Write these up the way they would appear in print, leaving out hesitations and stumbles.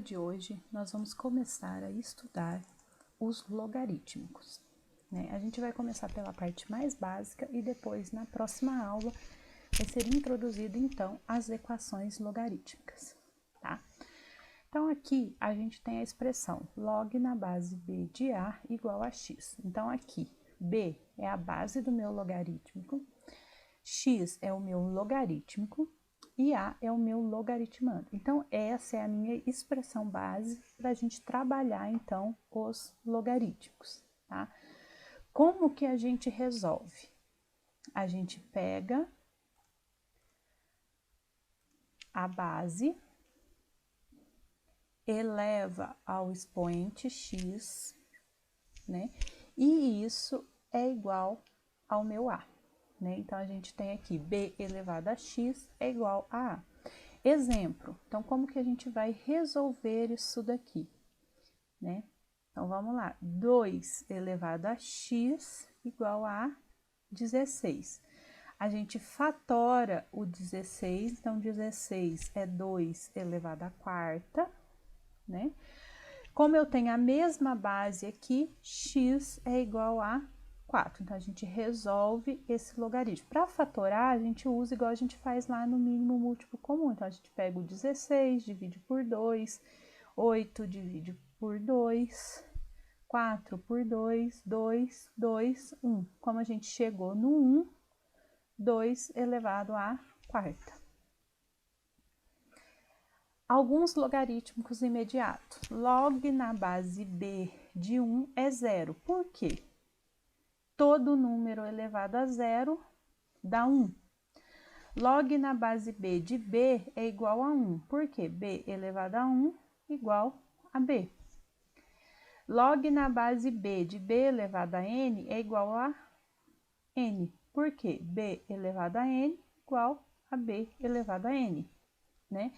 de hoje, nós vamos começar a estudar os logarítmicos, né? A gente vai começar pela parte mais básica e depois, na próxima aula, vai ser introduzido, então, as equações logarítmicas, tá? Então, aqui a gente tem a expressão log na base b de a igual a x. Então, aqui, b é a base do meu logarítmico, x é o meu logarítmico, e a é o meu logaritmando. Então, essa é a minha expressão base para a gente trabalhar, então, os logarítmicos, tá? Como que a gente resolve? A gente pega a base, eleva ao expoente x, né? E isso é igual ao meu a. Né? Então, a gente tem aqui b elevado a x é igual a a. Exemplo, então, como que a gente vai resolver isso daqui? Né? Então, vamos lá, 2 elevado a x igual a 16. A gente fatora o 16, então, 16 é 2 elevado à quarta, né? Como eu tenho a mesma base aqui, x é igual a 4. Então, a gente resolve esse logaritmo. Para fatorar, a gente usa igual a gente faz lá no mínimo múltiplo comum. Então, a gente pega o 16, divide por 2, 8 divide por 2, 4 por 2, 2, 2, 1. Como a gente chegou no 1, 2 elevado à quarta. Alguns logarítmicos imediatos. Log na base b de 1 é 0. Por quê? Todo número elevado a 0 dá 1. Log na base b de b é igual a 1. Por quê? b elevado a 1 igual a b. Log na base b de b elevado a n é igual a n. Por quê? b elevado a n igual a b elevado a n, né?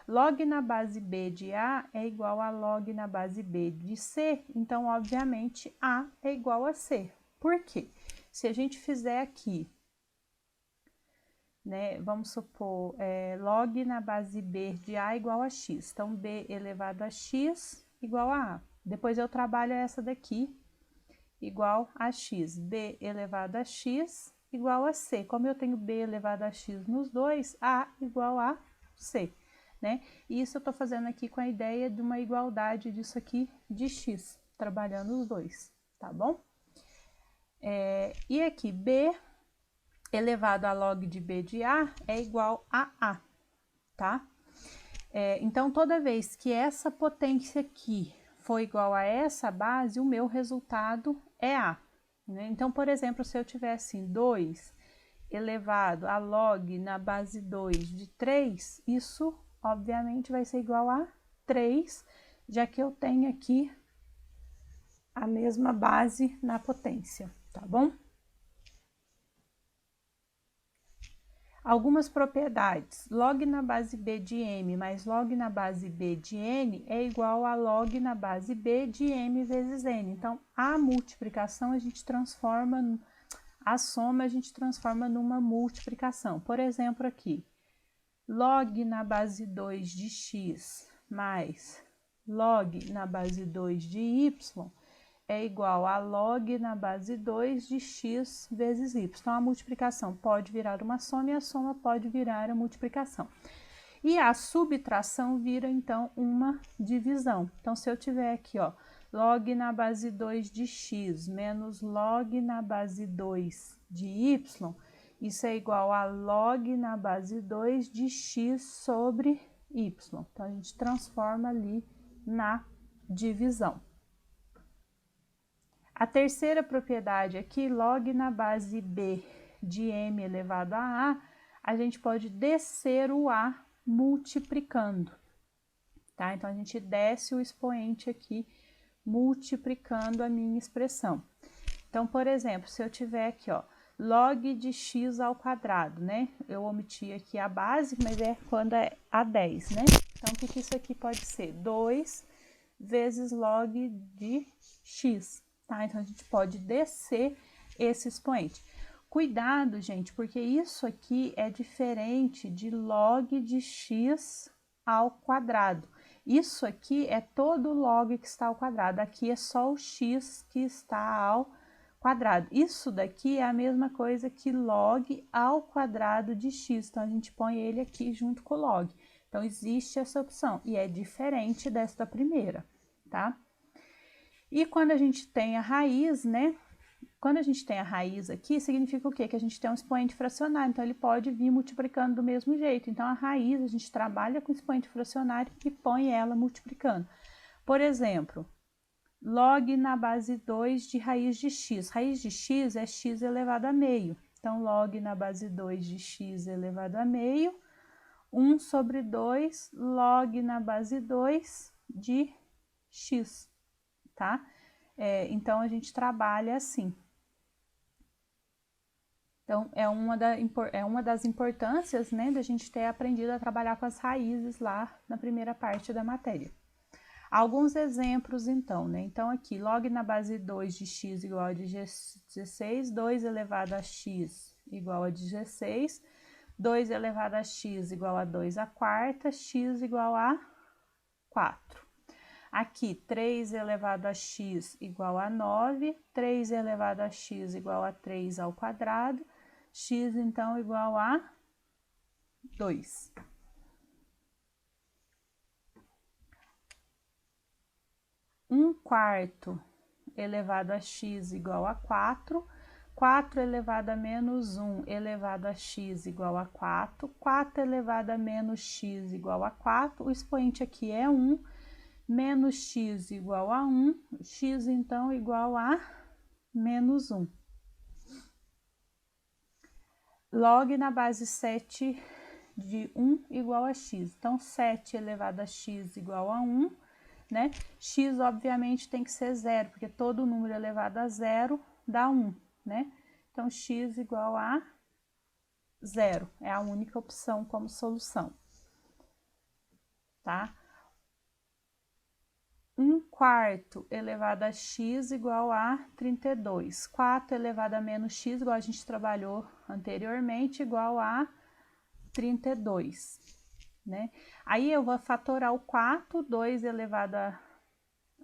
Log na base b de a é igual a log na base b de c, então, obviamente, a é igual a c. Por quê? Se a gente fizer aqui, né, vamos supor, log na base b de a igual a x, então, b elevado a x igual a a. Depois eu trabalho essa daqui, igual a x, b elevado a x igual a c. Como eu tenho b elevado a x nos dois, a igual a c. Né? E isso eu tô fazendo aqui com a ideia de uma igualdade disso aqui de x, trabalhando os dois, tá bom? E aqui, b elevado a log de b de a é igual a, tá? Então, toda vez que essa potência aqui for igual a essa base, o meu resultado é a. Né? Então, por exemplo, se eu tivesse assim, 2 elevado a log na base 2 de 3, isso obviamente vai ser igual a 3, já que eu tenho aqui a mesma base na potência, tá bom? Algumas propriedades. Log na base b de m mais log na base b de n é igual a log na base b de m vezes n. Então, a multiplicação a gente transforma, a soma a gente transforma numa multiplicação. Por exemplo, aqui, log na base 2 de x mais log na base 2 de y é igual a log na base 2 de x vezes y. Então, a multiplicação pode virar uma soma e a soma pode virar a multiplicação. E a subtração vira, então, uma divisão. Então, se eu tiver aqui, ó, log na base 2 de x menos log na base 2 de y, isso é igual a log na base 2 de x sobre y. Então, a gente transforma ali na divisão. A terceira propriedade aqui, log na base b de m elevado a gente pode descer o a multiplicando, tá? Então, a gente desce o expoente aqui, multiplicando a minha expressão. Então, por exemplo, se eu tiver aqui, ó, log de x ao quadrado, né? Eu omiti aqui a base, mas é quando é a 10, né? Então, o que isso aqui pode ser? 2 vezes log de x, tá? Então, a gente pode descer esse expoente. Cuidado, gente, porque isso aqui é diferente de log de x ao quadrado. Isso aqui é todo o log que está ao quadrado, aqui é só o x que está ao quadrado. Isso daqui é a mesma coisa que log ao quadrado de x, então a gente põe ele aqui junto com o log. Então, existe essa opção e é diferente desta primeira, tá? E quando a gente tem a raiz, né? Quando a gente tem a raiz aqui, significa o quê? Que a gente tem um expoente fracionário, então ele pode vir multiplicando do mesmo jeito. Então, a raiz, a gente trabalha com expoente fracionário e põe ela multiplicando. Por exemplo, log na base 2 de raiz de x. Raiz de x é x elevado a meio. Então, log na base 2 de x elevado a meio, 1 sobre 2 log na base 2 de x, tá? Então, a gente trabalha assim. Então, é uma das importâncias, né, da gente ter aprendido a trabalhar com as raízes lá na primeira parte da matéria. Alguns exemplos, então, né? Então, aqui, log na base 2 de x igual a 16, 2 elevado a x igual a 16, 2 elevado a x igual a 2 a quarta, x igual a 4. Aqui, 3 elevado a x igual a 9, 3 elevado a x igual a 3 ao quadrado, x, então, igual a 2. Um quarto elevado a x igual a 4, 4 elevado a menos 1 elevado a x igual a 4, 4 elevado a menos x igual a 4, o expoente aqui é 1, menos x igual a 1, x, então, igual a menos 1. Log na base 7 de 1 igual a x. Então, 7 elevado a x igual a 1, né? X, obviamente, tem que ser 0, porque todo número elevado a 0 dá 1, né? Então, x igual a 0. É a única opção como solução, tá? 1 quarto elevado a x igual a 32. 4 elevado a menos x, igual a gente trabalhou anteriormente, igual a 32, né? Aí, eu vou fatorar o 4, 2 elevado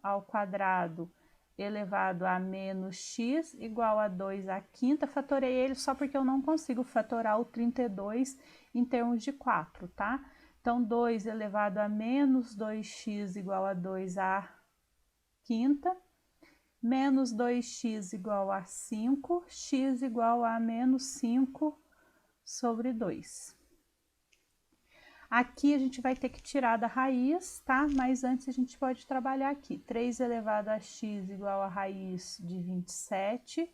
ao quadrado elevado a menos x igual a 2 à quinta. Fatorei ele só porque eu não consigo fatorar o 32 em termos de 4, tá? Então, 2 elevado a menos 2x igual a 2 à quinta, menos 2x igual a 5, x igual a menos 5 sobre 2. Aqui a gente vai ter que tirar da raiz, tá? Mas antes a gente pode trabalhar aqui. 3 elevado a x igual a raiz de 27,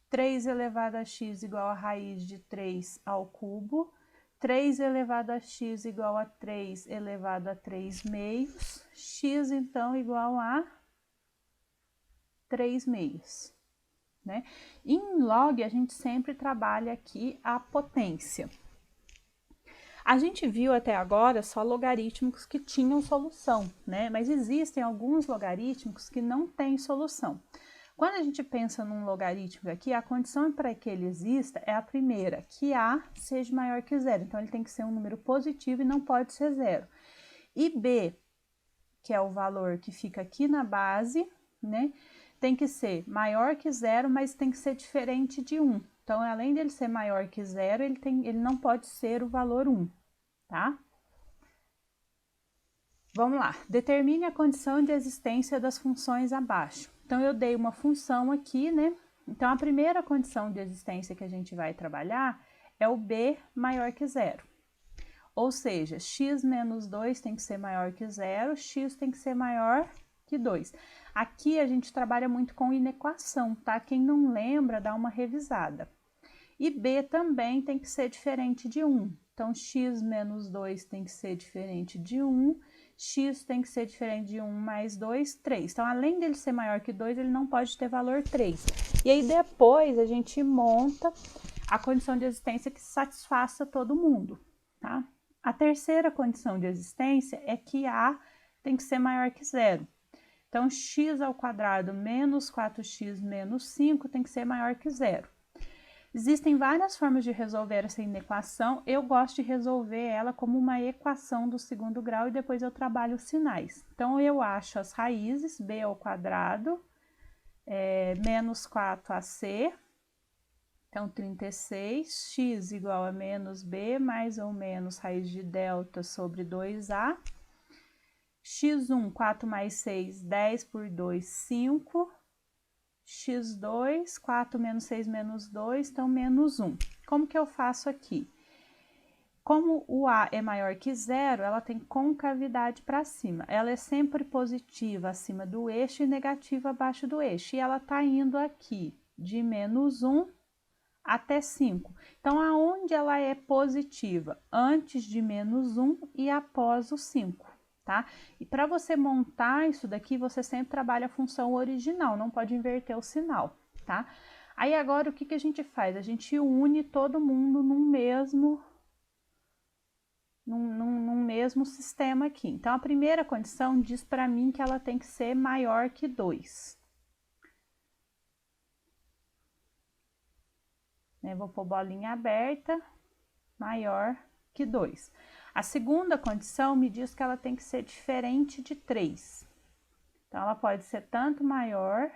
3 elevado a x igual a raiz de 3 ao cubo, 3 elevado a x igual a 3 elevado a 3 meios, x, então, igual a 3 meios, né? Em log, a gente sempre trabalha aqui a potência. A gente viu até agora só logaritmos que tinham solução, né? Mas existem alguns logaritmos que não têm solução. Quando a gente pensa num logaritmo aqui, a condição para que ele exista é a primeira, que A seja maior que zero. Então, ele tem que ser um número positivo e não pode ser zero. E B, que é o valor que fica aqui na base, né? Tem que ser maior que zero, mas tem que ser diferente de 1. Então, além dele ser maior que zero, ele não pode ser o valor 1, tá? Vamos lá. Determine a condição de existência das funções abaixo. Então, eu dei uma função aqui, né? Então, a primeira condição de existência que a gente vai trabalhar é o b maior que zero. Ou seja, x menos 2 tem que ser maior que zero, x tem que ser maior que 2. Aqui a gente trabalha muito com inequação, tá? Quem não lembra, dá uma revisada. E b também tem que ser diferente de 1. Então, x menos 2 tem que ser diferente de 1, x tem que ser diferente de 1 mais 2, 3. Então, além dele ser maior que 2, ele não pode ter valor 3. E aí, depois, a gente monta a condição de existência que satisfaça todo mundo, tá? A terceira condição de existência é que A tem que ser maior que zero. Então, x ao quadrado menos 4x menos 5 tem que ser maior que zero. Existem várias formas de resolver essa inequação. Eu gosto de resolver ela como uma equação do segundo grau e depois eu trabalho os sinais. Então, eu acho as raízes, b ao quadrado, menos 4ac, então 36, x igual a menos b mais ou menos raiz de delta sobre 2a, x1, 4 mais 6, 10 por 2, 5, x2, 4 menos 6 menos 2, então menos 1. Como que eu faço aqui? Como o A é maior que zero, ela tem concavidade para cima. Ela é sempre positiva acima do eixo e negativa abaixo do eixo. E ela está indo aqui de menos 1 até 5. Então, aonde ela é positiva? Antes de menos 1 e após o 5. Tá? E para você montar isso daqui, você sempre trabalha a função original, não pode inverter o sinal, tá? Aí agora o que que a gente faz? A gente une todo mundo num mesmo sistema aqui. Então, a primeira condição diz para mim que ela tem que ser maior que 2. Eu vou pôr bolinha aberta, maior que 2. A segunda condição me diz que ela tem que ser diferente de 3. Então, ela pode ser tanto maior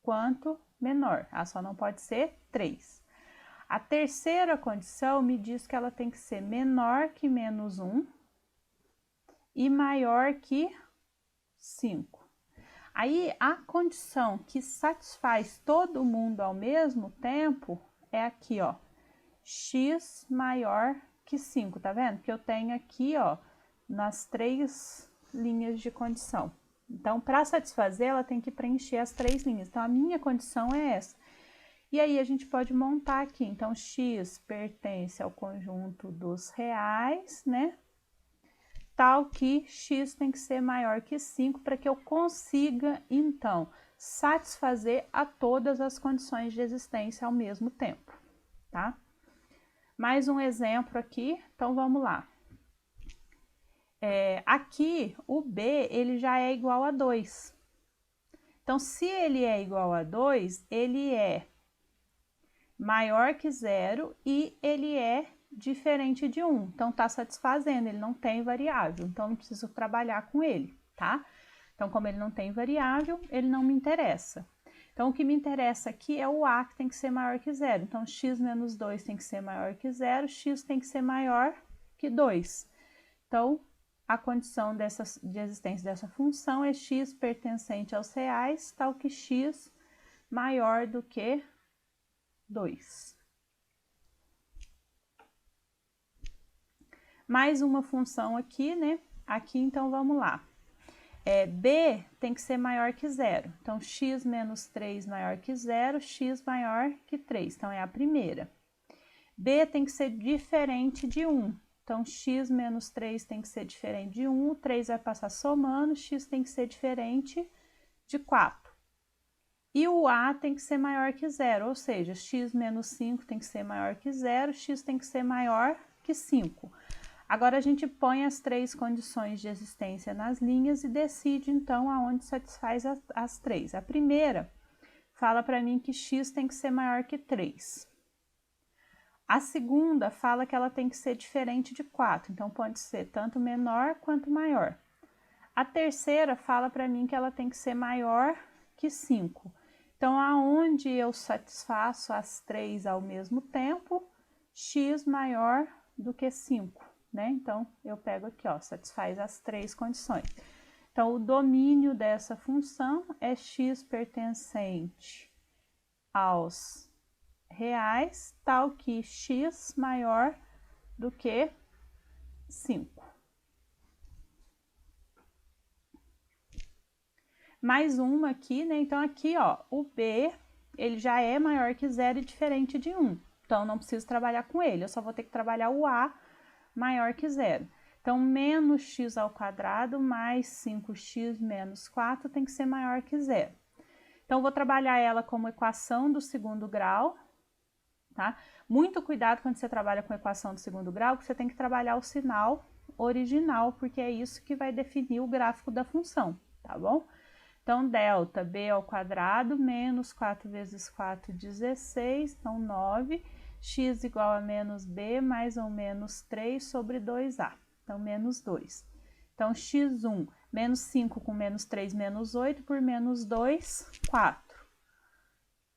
quanto menor. Ela só não pode ser 3. A terceira condição me diz que ela tem que ser menor que menos 1 e maior que 5. Aí, a condição que satisfaz todo mundo ao mesmo tempo é aqui, ó, x maior que 5, tá vendo? Que eu tenho aqui, ó, nas 3 linhas de condição. Então, para satisfazer, ela tem que preencher as 3 linhas. Então, a minha condição é essa. E aí, a gente pode montar aqui. Então, x pertence ao conjunto dos reais, né? Tal que x tem que ser maior que 5 para que eu consiga, então, satisfazer a todas as condições de existência ao mesmo tempo, tá? Mais um exemplo aqui, então vamos lá. Aqui, o b, ele já é igual a 2. Então, se ele é igual a 2, ele é maior que 0 e ele é diferente de 1. Então, tá satisfazendo, ele não tem variável, então não preciso trabalhar com ele, tá? Então, como ele não tem variável, ele não me interessa. Então, o que me interessa aqui é o A, que tem que ser maior que 0. Então, x menos 2 tem que ser maior que 0, x tem que ser maior que 2. Então, a condição de existência dessa função é x pertencente aos reais, tal que x maior do que 2. Mais uma função aqui, né? Aqui, então, vamos lá. B tem que ser maior que 0. Então, x menos 3 maior que 0, x maior que 3. Então, é a primeira. B tem que ser diferente de 1. Então, x menos 3 tem que ser diferente de 1. O 3 vai passar somando, x tem que ser diferente de 4. E o A tem que ser maior que 0, ou seja, x menos 5 tem que ser maior que 0, x tem que ser maior que 5. Agora, a gente põe as 3 condições de existência nas linhas e decide, então, aonde satisfaz as 3. A primeira fala para mim que x tem que ser maior que 3. A segunda fala que ela tem que ser diferente de 4, então pode ser tanto menor quanto maior. A terceira fala para mim que ela tem que ser maior que 5. Então, aonde eu satisfaço as 3 ao mesmo tempo, x maior do que 5. Né? Então, eu pego aqui, ó, satisfaz as 3 condições. Então, o domínio dessa função é x pertencente aos reais, tal que x maior do que 5. Mais uma aqui, né? Então, aqui, ó, o b, ele já é maior que 0 e diferente de 1. Então, não preciso trabalhar com ele, eu só vou ter que trabalhar o a maior que 0. Então, menos x ao quadrado mais 5x menos 4 tem que ser maior que 0. Então, vou trabalhar ela como equação do segundo grau, tá? Muito cuidado quando você trabalha com equação do segundo grau, porque você tem que trabalhar o sinal original, porque é isso que vai definir o gráfico da função, tá bom? Então, delta b ao quadrado menos 4 vezes 4, 16, então 9, x igual a menos b mais ou menos 3 sobre 2a, então menos 2. Então, x1, menos 5 com menos 3, menos 8, por menos 2, 4.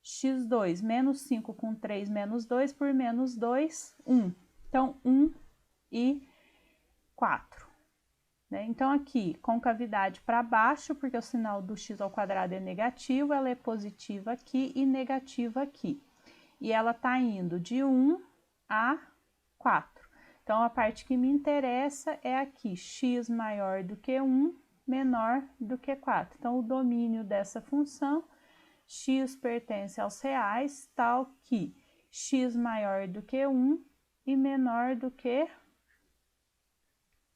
x2, menos 5 com 3, menos 2, por menos 2, 1. Então, 1 e 4. Né? Então, aqui, concavidade para baixo, porque o sinal do x ao quadrado é negativo, ela é positiva aqui e negativa aqui. E ela está indo de 1 a 4. Então, a parte que me interessa é aqui, x maior do que 1, menor do que 4. Então, o domínio dessa função, x pertence aos reais, tal que x maior do que 1 e menor do que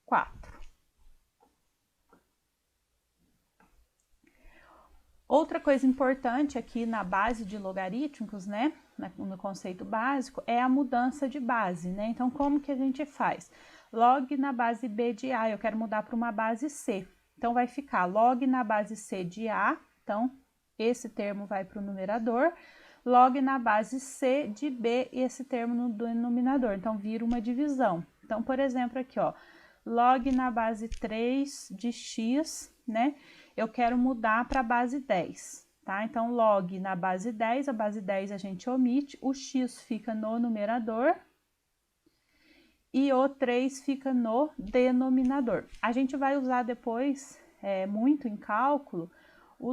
4. Outra coisa importante aqui na base de logarítmicos, né, no conceito básico, é a mudança de base, né? Então, como que a gente faz? Log na base b de a, eu quero mudar para uma base c. Então, vai ficar log na base c de a, então, esse termo vai para o numerador, log na base c de b e esse termo no denominador, então, vira uma divisão. Então, por exemplo, aqui, ó, log na base 3 de x, né? Eu quero mudar para a base 10, tá? Então, log na base 10, a base 10 a gente omite, o x fica no numerador e o 3 fica no denominador. A gente vai usar depois, muito em cálculo, o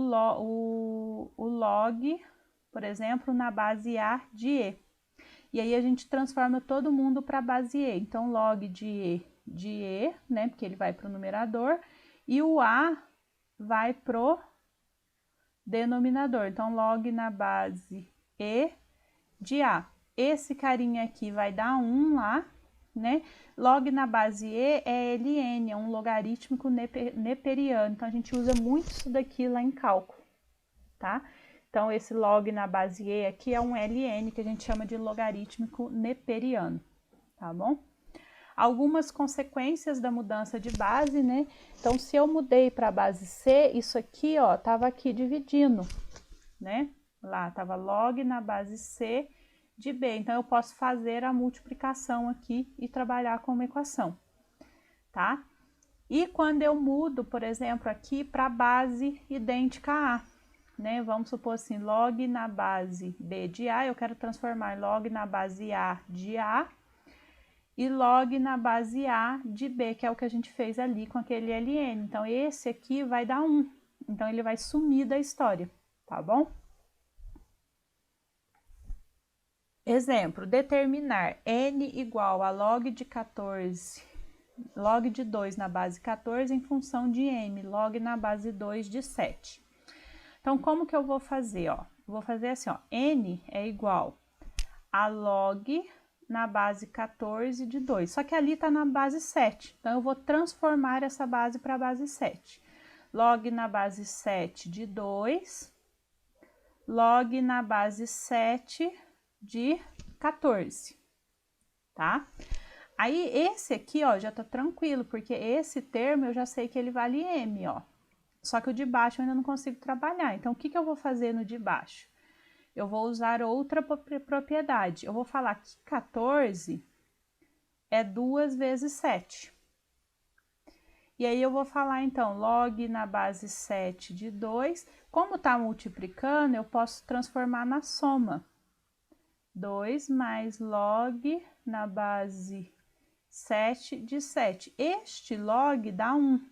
log, por exemplo, na base a de e. E aí, a gente transforma todo mundo para a base e. Então, log de e, né? Porque ele vai para o numerador, e o a vai pro denominador. Então, log na base e de a. Esse carinha aqui vai dar 1 lá, né? Log na base e é ln, é um logarítmico neperiano. Então, a gente usa muito isso daqui lá em cálculo, tá? Então, esse log na base e aqui é um ln, que a gente chama de logarítmico neperiano, tá bom? Algumas consequências da mudança de base, né? Então, se eu mudei para a base C, isso aqui, ó, tava aqui dividindo, né? Lá, tava log na base C de B. Então, eu posso fazer a multiplicação aqui e trabalhar com uma equação, tá? E quando eu mudo, por exemplo, aqui para a base idêntica a A, né? Vamos supor assim, log na base B de A, eu quero transformar log na base A de A, e log na base A de B, que é o que a gente fez ali com aquele ln. Então, esse aqui vai dar 1. Então, ele vai sumir da história, tá bom? Exemplo, determinar n igual a log de 14, log de 2 na base 14 em função de m, log na base 2 de 7. Então, como que eu vou fazer, ó? Vou fazer assim, ó, n é igual a log na base 14 de 2, só que ali tá na base 7, então eu vou transformar essa base para a base 7. Log na base 7 de 2, log na base 7 de 14, tá? Aí, esse aqui, ó, já tá tranquilo, porque esse termo eu já sei que ele vale m, ó. Só que o de baixo eu ainda não consigo trabalhar, então o que que eu vou fazer no de baixo? Eu vou usar outra propriedade. Eu vou falar que 14 é 2 vezes 7. E aí, eu vou falar, então, log na base 7 de 2. Como tá multiplicando, eu posso transformar na soma. 2 mais log na base 7 de 7. Este log dá 1.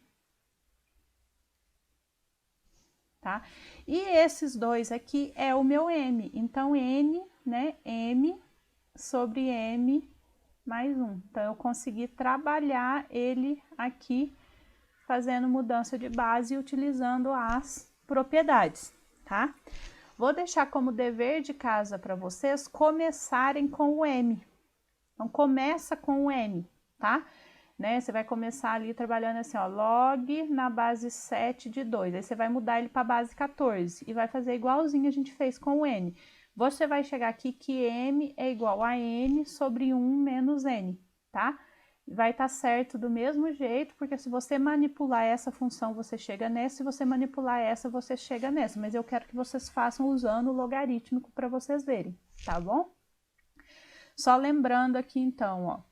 Tá? E esses dois aqui é o meu m, então n, né, m sobre m mais 1. Então, eu consegui trabalhar ele aqui, fazendo mudança de base e utilizando as propriedades, tá? Vou deixar como dever de casa para vocês começarem com o m. Então, começa com o m, tá? Né? Você vai começar ali trabalhando assim, ó, log na base 7 de 2. Aí, você vai mudar ele para a base 14 e vai fazer igualzinho a gente fez com o n. Você vai chegar aqui que m é igual a n sobre 1 menos n, tá? vai estar certo do mesmo jeito, porque se você manipular essa função, você chega nessa, se você manipular essa, você chega nessa, mas eu quero que vocês façam usando o logarítmico para vocês verem, tá bom? Só lembrando aqui então, ó,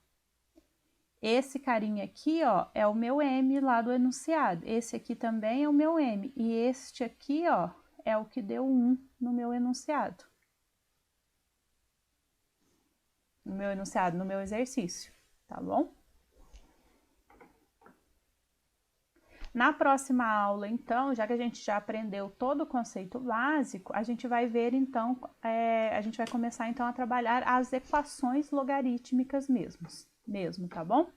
esse carinha aqui, ó, é o meu M lá do enunciado, esse aqui também é o meu M, e este aqui, ó, é o que deu 1 no meu enunciado. No meu exercício, tá bom? Na próxima aula, então, já que a gente já aprendeu todo o conceito básico, a gente vai ver, então, a gente vai começar, então, a trabalhar as equações logarítmicas mesmo, tá bom?